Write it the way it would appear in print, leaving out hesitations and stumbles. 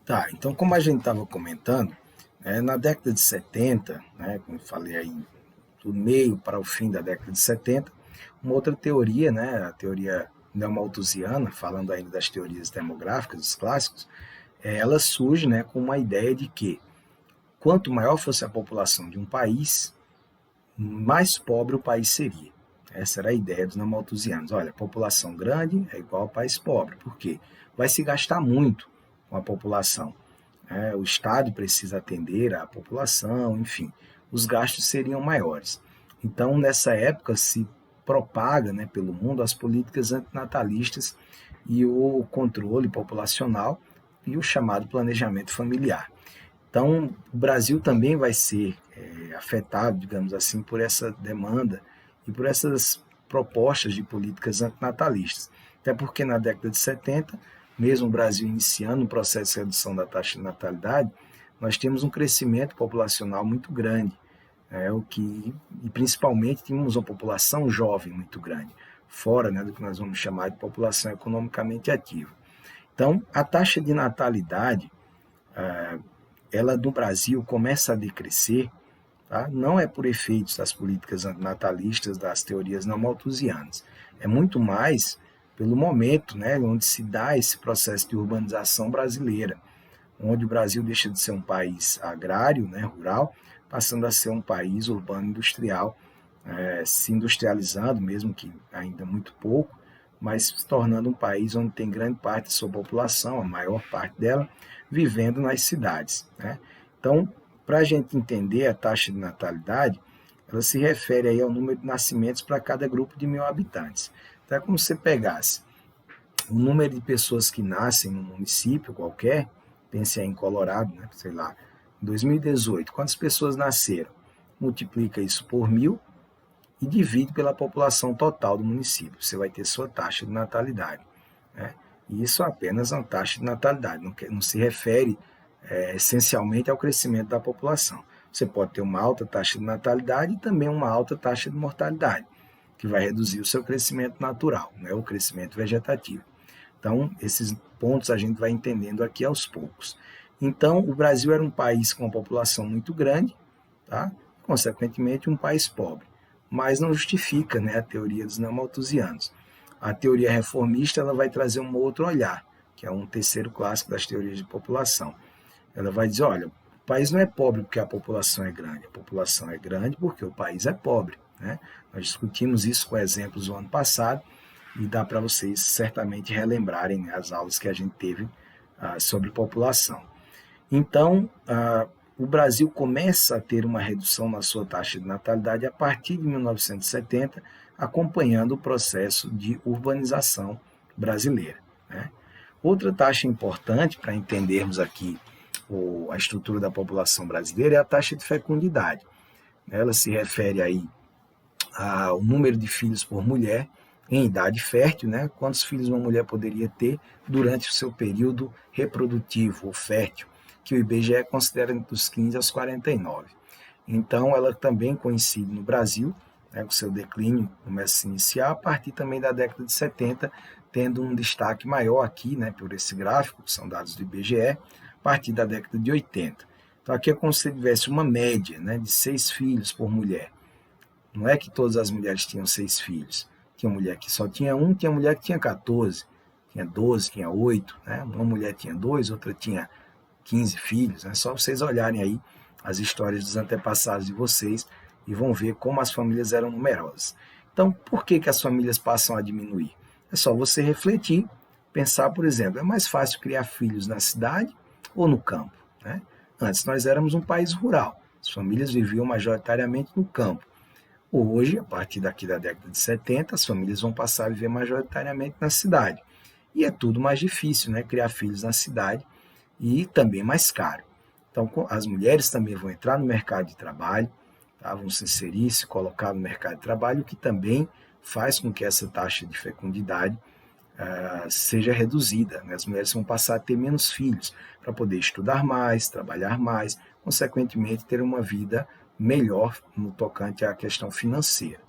Tá, então como a gente estava comentando, na década de 70, como eu falei aí, do meio para o fim da década de 70, uma outra teoria, a teoria neomalthusiana, falando ainda das teorias demográficas, dos clássicos, ela surge, com uma ideia de que quanto maior fosse a população de um país, mais pobre o país seria. Essa era a ideia dos neomalthusianos. Olha, população grande é igual a país pobre. Por quê? Vai se gastar muito com a população. O Estado precisa atender à população, enfim, os gastos seriam maiores. Então, nessa época, se propaga, pelo mundo as políticas antinatalistas e o controle populacional e o chamado planejamento familiar. Então, o Brasil também vai ser afetado, digamos assim, por essa demanda e por essas propostas de políticas antinatalistas. Até porque na década de 70, mesmo o Brasil iniciando um processo de redução da taxa de natalidade, nós temos um crescimento populacional muito grande, e principalmente tínhamos uma população jovem muito grande, fora do que nós vamos chamar de população economicamente ativa. Então, a taxa de natalidade, ela no Brasil começa a decrescer, tá? Não é por efeitos das políticas natalistas, das teorias não malthusianas, é muito mais pelo momento, onde se dá esse processo de urbanização brasileira, onde o Brasil deixa de ser um país agrário, rural, passando a ser um país urbano industrial, se industrializando, mesmo que ainda muito pouco, mas se tornando um país onde tem grande parte da sua população, a maior parte dela, vivendo nas cidades. Então, para a gente entender a taxa de natalidade, ela se refere aí ao número de nascimentos para cada grupo de 1.000 habitantes. Então, é como se você pegasse o número de pessoas que nascem num município qualquer, pense aí em Colorado, sei lá, em 2018, quantas pessoas nasceram? Multiplica isso por 1.000 e divide pela população total do município. Você vai ter sua taxa de natalidade. E isso é apenas uma taxa de natalidade, não se refere essencialmente ao crescimento da população. Você pode ter uma alta taxa de natalidade e também uma alta taxa de mortalidade, que vai reduzir o seu crescimento natural, o crescimento vegetativo. Então, esses pontos a gente vai entendendo aqui aos poucos. Então, o Brasil era um país com uma população muito grande, tá? Consequentemente, um país pobre. Mas não justifica a teoria dos neomalthusianos. A teoria reformista ela vai trazer um outro olhar, que é um terceiro clássico das teorias de população. Ela vai dizer, olha, o país não é pobre porque a população é grande, a população é grande porque o país é pobre. Nós discutimos isso com exemplos no ano passado, e dá para vocês certamente relembrarem as aulas que a gente teve sobre população. Então, o Brasil começa a ter uma redução na sua taxa de natalidade a partir de 1970, acompanhando o processo de urbanização brasileira. Outra taxa importante para entendermos aqui a estrutura da população brasileira é a taxa de fecundidade. Ela se refere aí ao número de filhos por mulher em idade fértil, quantos filhos uma mulher poderia ter durante o seu período reprodutivo ou fértil, que o IBGE considera entre os 15 aos 49. Então, ela também coincide no Brasil, com seu declínio começa a se iniciar a partir também da década de 70, tendo um destaque maior aqui, por esse gráfico, que são dados do IBGE, a partir da década de 80. Então, aqui é como se tivesse uma média de 6 filhos por mulher. Não é que todas as mulheres tinham 6 filhos. Tinha mulher que só tinha um, tinha mulher que tinha 14, tinha 12, tinha 8. Uma mulher tinha 2, outra tinha 15 filhos. Só vocês olharem aí as histórias dos antepassados de vocês e vão ver como as famílias eram numerosas. Então, por que as famílias passam a diminuir? É só você refletir, pensar, por exemplo, é mais fácil criar filhos na cidade ou no campo? Antes nós éramos um país rural, as famílias viviam majoritariamente no campo. Hoje, a partir daqui da década de 70, as famílias vão passar a viver majoritariamente na cidade. E é tudo mais difícil, criar filhos na cidade e também mais caro. Então, as mulheres também vão entrar no mercado de trabalho, tá? Vão se inserir, se colocar no mercado de trabalho, o que também faz com que essa taxa de fecundidade seja reduzida. As mulheres vão passar a ter menos filhos para poder estudar mais, trabalhar mais, consequentemente ter uma vida melhor no tocante à questão financeira.